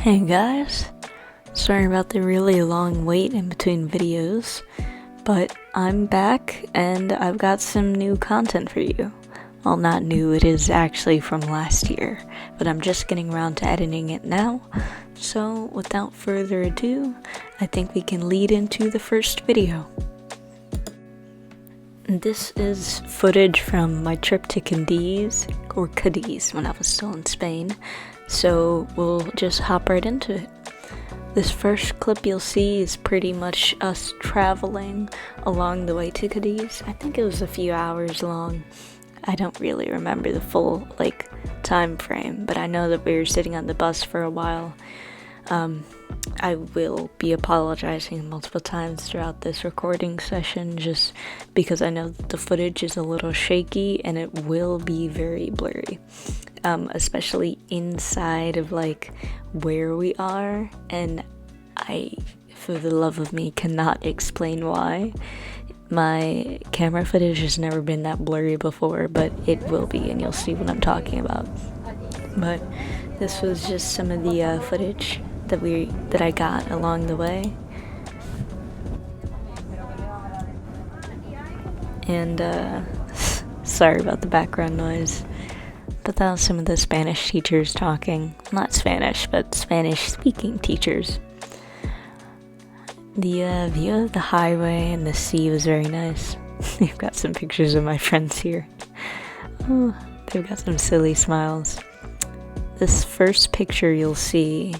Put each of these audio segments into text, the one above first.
Hey guys, sorry about the really long wait in between videos, but I'm back and I've got some new content for you. Well, not new, it is actually from last year, but I'm just getting around to editing it now. So without further ado, I think we can lead into the first video. This is footage from my trip to Cadiz when I was still in Spain, so we'll just hop right into it. This first clip you'll see is pretty much us traveling along the way to Cadiz. I think it was a few hours long. I don't really remember the full time frame, but I know that we were sitting on the bus for a while. I will be apologizing multiple times throughout this recording session just because I know that the footage is a little shaky and it will be very blurry, especially inside of where we are, and I, for the love of me, cannot explain why. My camera footage has never been that blurry before, but it will be, and you'll see what I'm talking about. But this was just some of the footage that I got along the way. And sorry about the background noise, but that was some of the Spanish teachers talking. Not Spanish, but Spanish speaking teachers. The view of the highway and the sea was very nice. You've got some pictures of my friends here. Oh, they've got some silly smiles. This first picture you'll see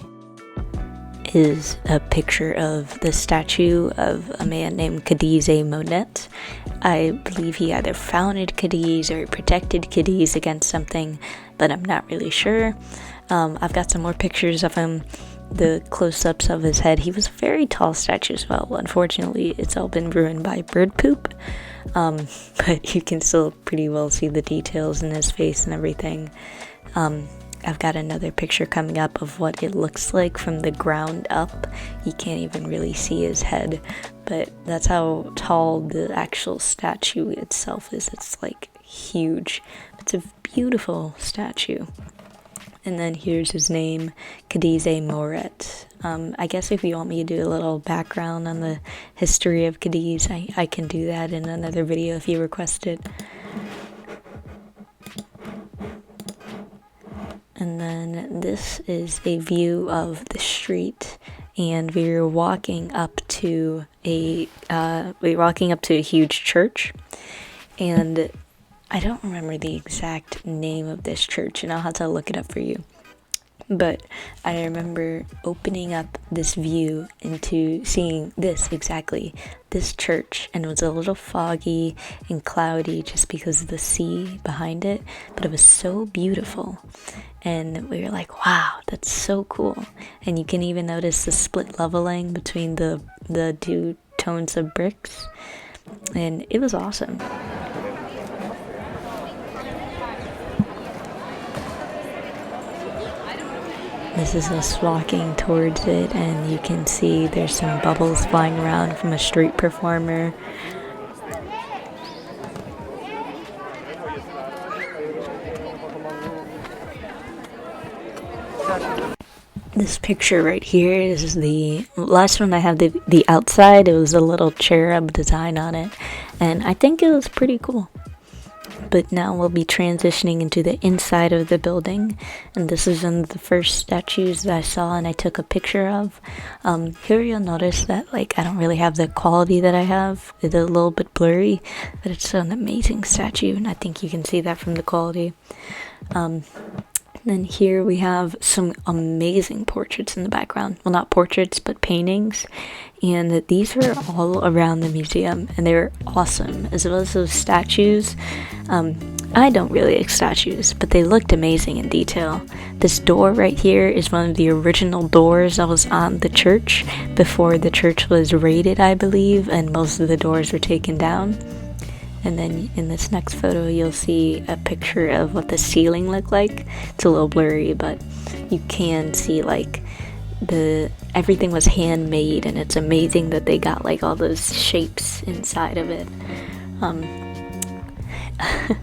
is a picture of the statue of a man named Cadiz Monet. I believe he either founded Cadiz or protected Cadiz against something, but I'm not really sure. I've got some more pictures of him, the close-ups of his head. He was a very tall statue as well. Unfortunately, it's all been ruined by bird poop, but you can still pretty well see the details in his face and everything. I've got another picture coming up of what it looks like from the ground up. You can't even really see his head, but that's how tall the actual statue itself is. It's huge. It's a beautiful statue. And then here's his name, Cadiz Mohr. I guess if you want me to do a little background on the history of Cadiz, I can do that in another video if you request it. And then this is a view of the street, and we're walking up to a huge church, and I don't remember the exact name of this church, and I'll have to look it up for you. But I remember opening up this view into seeing this church, and it was a little foggy and cloudy just because of the sea behind it, but it was so beautiful. And we were like, wow, that's so cool. And you can even notice the split leveling between the two tones of bricks, and it was awesome. This is us walking towards it, and you can see there's some bubbles flying around from a street performer. This picture right here is the last one I have, the outside. It was a little cherub design on it, and I think it was pretty cool. But now we'll be transitioning into the inside of the building, and this is one of the first statues that I saw and I took a picture of. Here you'll notice that I don't really have the quality that I have. It's a little bit blurry, but it's an amazing statue, and I think you can see that from the quality. Then here we have some amazing portraits in the background. Well, not portraits, but paintings. And these were all around the museum, and they were awesome, as well as those statues. I don't really like statues, but they looked amazing in detail. This door right here is one of the original doors that was on the church before the church was raided, I believe, and most of the doors were taken down. And then in this next photo, you'll see a picture of what the ceiling looked like. It's a little blurry, but you can see everything was handmade, and it's amazing that they got all those shapes inside of it. I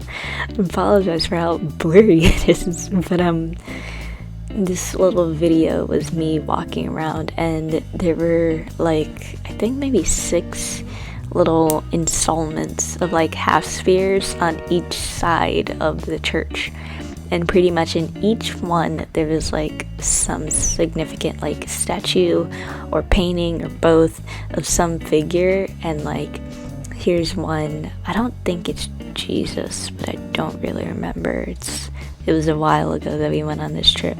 apologize for how blurry it is, but this little video was me walking around, and there were like, I think maybe 6 little installments of like half spheres on each side of the church. And pretty much in each one there was like some significant like statue or painting or both of some figure. And like, here's one. I don't think it's Jesus, but I don't really remember. It was a while ago that we went on this trip,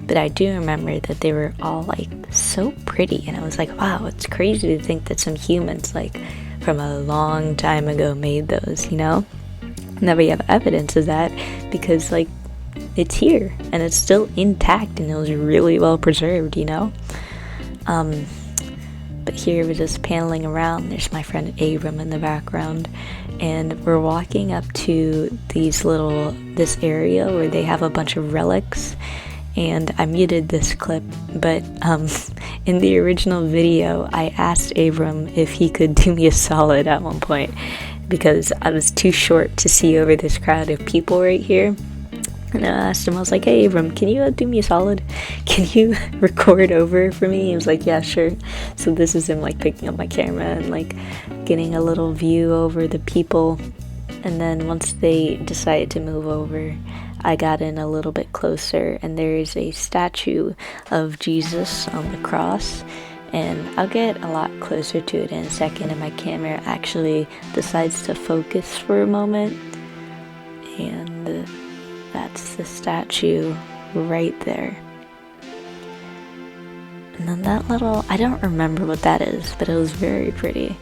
but I do remember that they were all like so pretty, and I was like, wow, it's crazy to think that some humans like from a long time ago made those, you know? Now we have evidence of that because like it's here and it's still intact and it was really well preserved, you know? But here we're just paneling around. There's my friend Abram in the background, and we're walking up to this area where they have a bunch of relics. And I muted this clip, but in the original video I asked Abram if he could do me a solid at one point because I was too short to see over this crowd of people right here. And I asked him, I was like, hey Abram, can you do me a solid? Can you record over for me? He was like, yeah, sure. So this is him like picking up my camera and like getting a little view over the people. And then once they decided to move over, I got in a little bit closer, and there is a statue of Jesus on the cross. And I'll get a lot closer to it in a second, and my camera actually decides to focus for a moment. And that's the statue right there. And then that little, I don't remember what that is, but it was very pretty.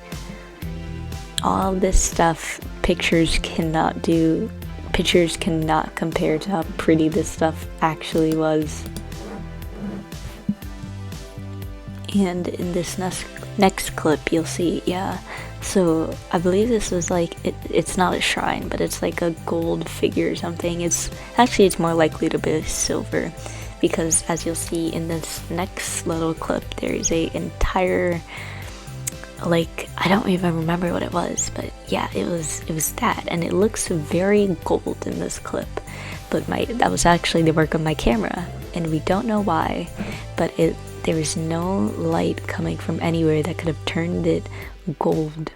All this stuff, pictures cannot compare to how pretty this stuff actually was. And in this next clip you'll see, yeah, so I believe this was like, it's not a shrine, but it's like a gold figure or something. It's more likely to be silver, because as you'll see in this next little clip, there is a entire, like, I don't even remember what it was, but yeah, it was that, and it looks very gold in this clip. But that was actually the work of my camera, and we don't know why, but there was no light coming from anywhere that could have turned it gold.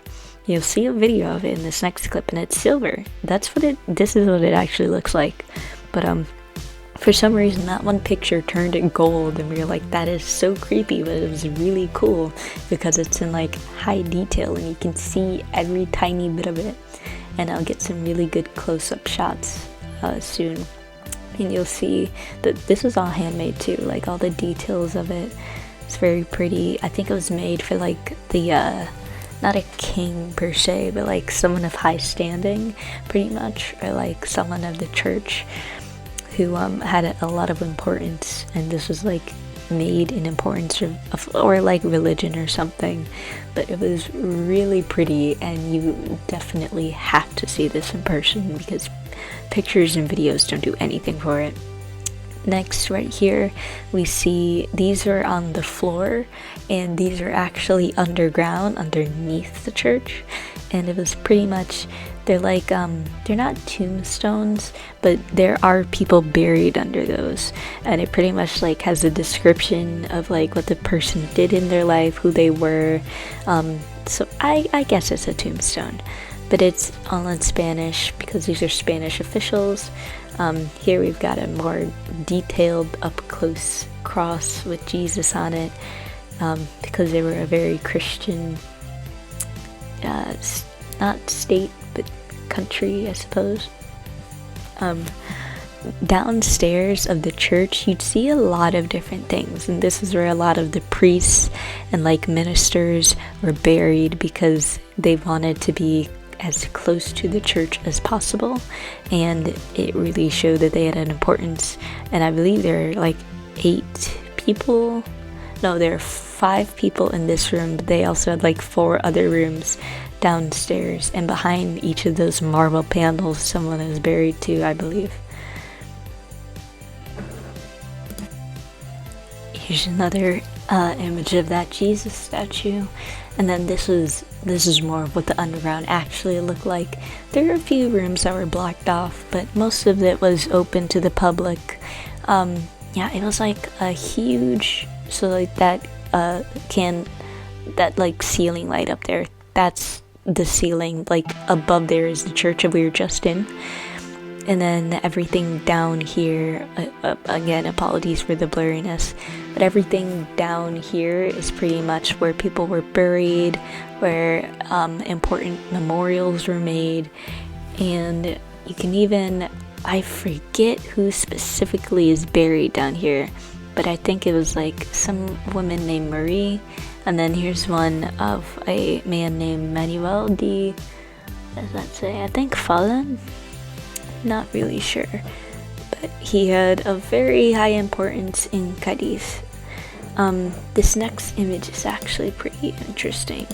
You'll see a video of it in this next clip, and it's silver. This is what it actually looks like. But for some reason that one picture turned it gold, and we were like, that is so creepy, but it was really cool because it's in like high detail and you can see every tiny bit of it. And I'll get some really good close-up shots soon, and you'll see that this is all handmade too, like all the details of it. It's very pretty. I think it was made for like the not a king per se, but like someone of high standing pretty much, or like someone of the church who had a lot of importance, and this was like made in importance of or like religion or something. But it was really pretty, and you definitely have to see this in person because pictures and videos don't do anything for it. Next, right here, we see these are on the floor, and these are actually underground underneath the church. And it was pretty much, they're like, they're not tombstones, but there are people buried under those. And it pretty much like has a description of like what the person did in their life, who they were. So I guess it's a tombstone, but it's all in Spanish because these are Spanish officials. Here we've got a more detailed up-close cross with Jesus on it, because they were a very Christian, not state, but country, I suppose. Downstairs of the church, you'd see a lot of different things, and this is where a lot of the priests and like ministers were buried because they wanted to be as close to the church as possible, and it really showed that they had an importance. And I believe there are like 8 people, no, there are 5 people in this room, but they also had like 4 other rooms downstairs, and behind each of those marble panels someone is buried too, I believe. Here's another image of that Jesus statue, and then this is more of what the underground actually looked like. There are a few rooms that were blocked off, but most of it was open to the public. yeah, it was like a huge, so like that that like ceiling light up there, that's the ceiling. Like above there is the church that we were just in, and then everything down here, again, apologies for the blurriness, but everything down here is pretty much where people were buried, where important memorials were made. And you can even, I forget who specifically is buried down here, but I think it was like some woman named Marie, and then here's one of a man named Manuel de, what does that say? I think Fallen? Not really sure, but he had a very high importance in Cadiz. This next image is actually pretty interesting.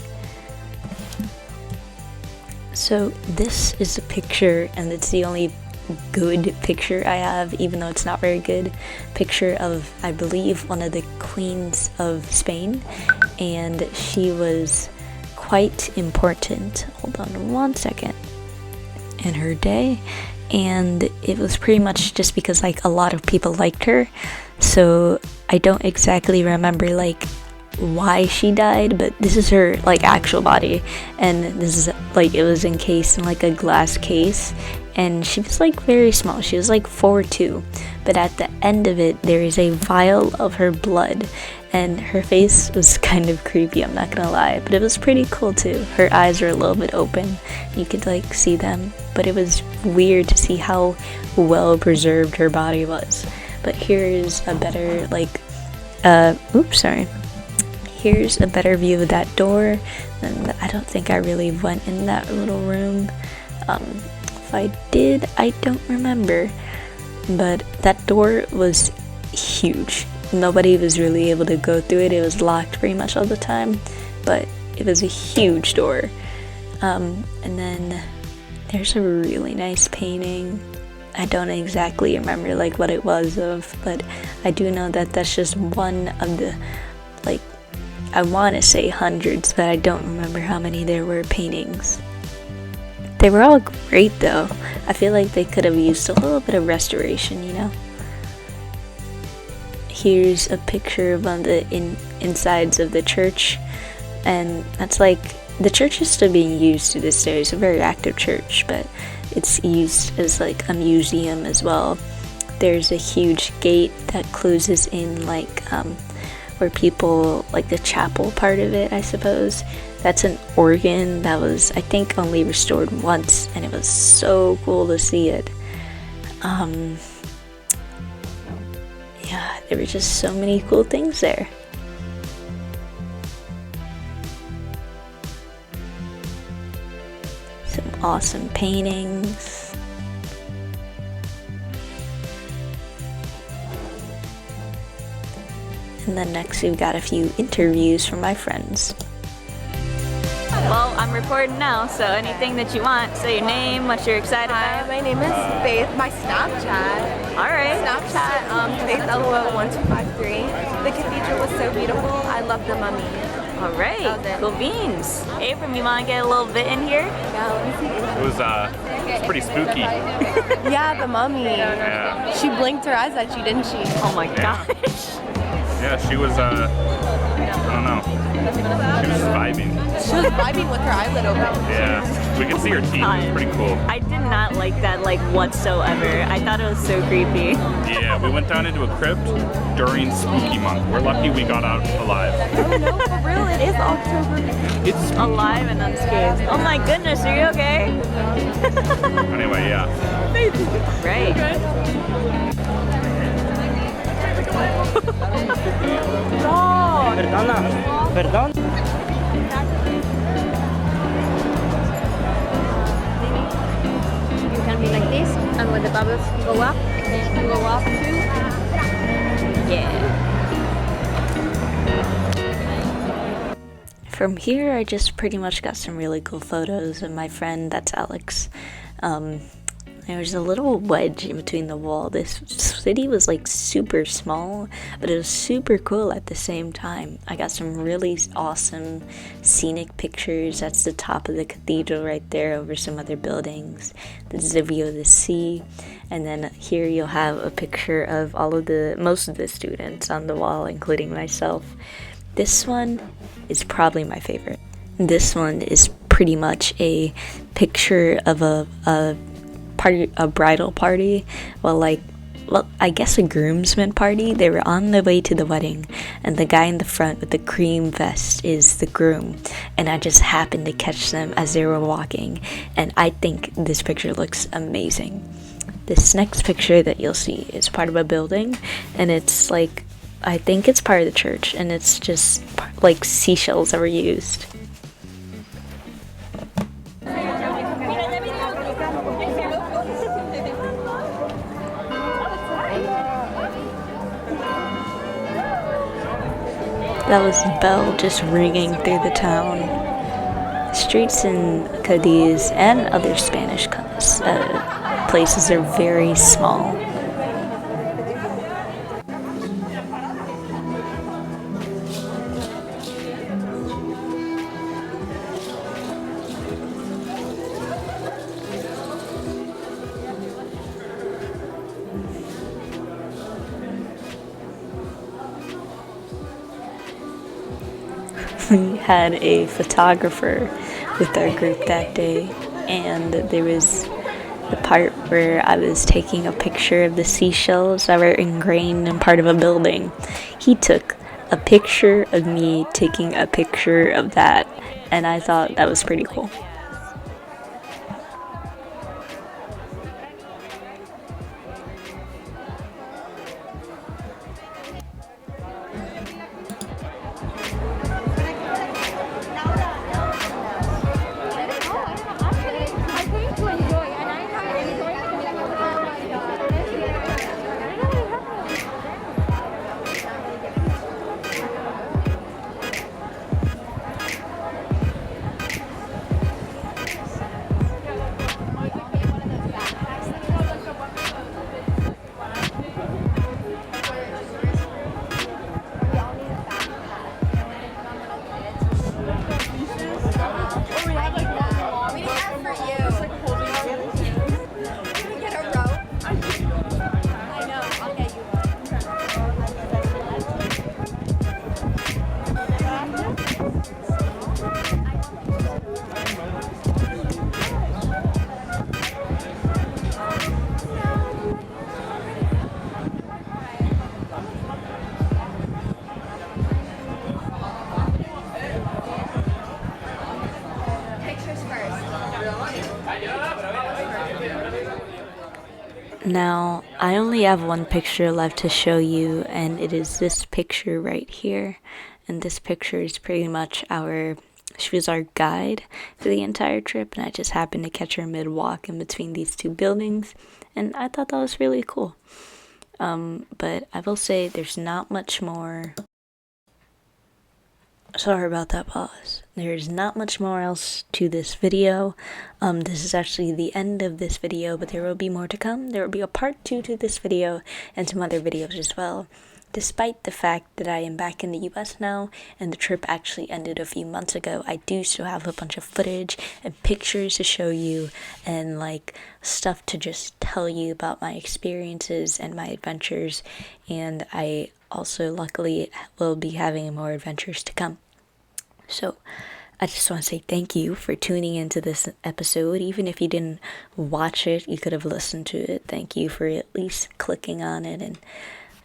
So this is a picture, and it's the only good picture I have, even though it's not very good, picture of, I believe, one of the queens of Spain, and she was quite important, hold on one second, in her day. And it was pretty much just because like a lot of people liked her, so I don't exactly remember like why she died, but this is her like actual body, and this is like, it was encased in like a glass case, and she was like very small, she was like 4'2", but at the end of it there is a vial of her blood, and her face was kind of creepy, I'm not gonna lie, but it was pretty cool too. Her eyes were a little bit open, you could like see them, but it was weird to see how well preserved her body was. But here's a better like here's a better view of that door, and I don't think I really went in that little room. If I did, I don't remember, but that door was huge. Nobody was really able to go through it. It was locked pretty much all the time, but it was a huge door. And then there's a really nice painting. I don't exactly remember like what it was of, but I do know that that's just one of the, like, I want to say hundreds, but I don't remember how many there were paintings. They were all great though. I feel like they could have used a little bit of restoration, you know? Here's a picture of one of the insides of the church, and that's like, the church is still being used to this day. It's a very active church, but it's used as like a museum as well. There's a huge gate that closes in like where people, like the chapel part of it, I suppose. That's an organ that was, I think, only restored once, and it was so cool to see it. Yeah, there were just so many cool things there. Some awesome paintings. And then next we've got a few interviews from my friends. Well, I'm recording now, so anything that you want. Say your name, what you're excited about. Hi, my name is Faith. My Snapchat. Alright. Snapchat, FaithLOL1253. The cathedral was so beautiful. I love the mummy. Alright, cool beans. Abram, you want to get a little bit in here? Yeah, let me see. It was pretty spooky. Yeah, the mummy. Yeah. She blinked her eyes at you, didn't she? Oh my gosh. Yeah, she was, I don't know. She was vibing. She was vibing with her eyelid open. Yeah, we could see her teeth. It was pretty cool. I did not like that, like, whatsoever. I thought it was so creepy. Yeah, we went down into a crypt during spooky month. We're lucky we got out alive. Oh no, for real, it is October. It's spooky. Alive and unscathed. Oh my goodness, are you okay? Anyway, yeah. Right. Perdón. You can be like this, and when the bubbles go up, you go up too. Yeah. From here, I just pretty much got some really cool photos of my friend, that's Alex. There was a little wedge in between the wall. This city was like super small, but it was super cool at the same time. I got some really awesome scenic pictures. That's the top of the cathedral right there over some other buildings. This is a view of the sea. And then here you'll have a picture of most of the students on the wall, including myself. This one is probably my favorite. This one is pretty much a picture of a bridal party. Well, I guess a groomsmen party. They were on the way to the wedding, and the guy in the front with the cream vest is the groom, and I just happened to catch them as they were walking, and I think this picture looks amazing. This next picture that you'll see is part of a building, and it's like, I think it's part of the church, and it's just like seashells that were used. That was the bell just ringing through the town. Streets in Cadiz and other Spanish places are very small. We had a photographer with our group that day, and there was the part where I was taking a picture of the seashells that were ingrained in part of a building. He took a picture of me taking a picture of that, and I thought that was pretty cool. Now, I only have one picture left to show you, and it is this picture right here. And this picture is pretty much she was our guide for the entire trip, and I just happened to catch her mid-walk in between these two buildings, and I thought that was really cool. But I will say there's not much more. Sorry about that pause. There's not much more else to this video. This is actually the end of this video, but there will be more to come. There will be a part 2 to this video and some other videos as well. Despite the fact that I am back in the US now and the trip actually ended a few months ago, I do still have a bunch of footage and pictures to show you and stuff to just tell you about my experiences and my adventures. And I also luckily will be having more adventures to come. So I just want to say thank you for tuning into this episode. Even if you didn't watch it, you could have listened to it. Thank you for at least clicking on it and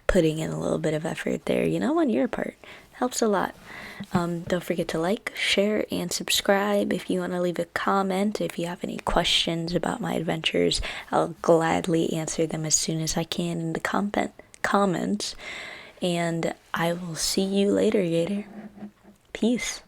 putting in a little bit of effort there, on your part. Helps a lot. Don't forget to like, share, and subscribe. If you want to leave a comment, if you have any questions about my adventures, I'll gladly answer them as soon as I can in the comments. And I will see you later, Gator. Peace.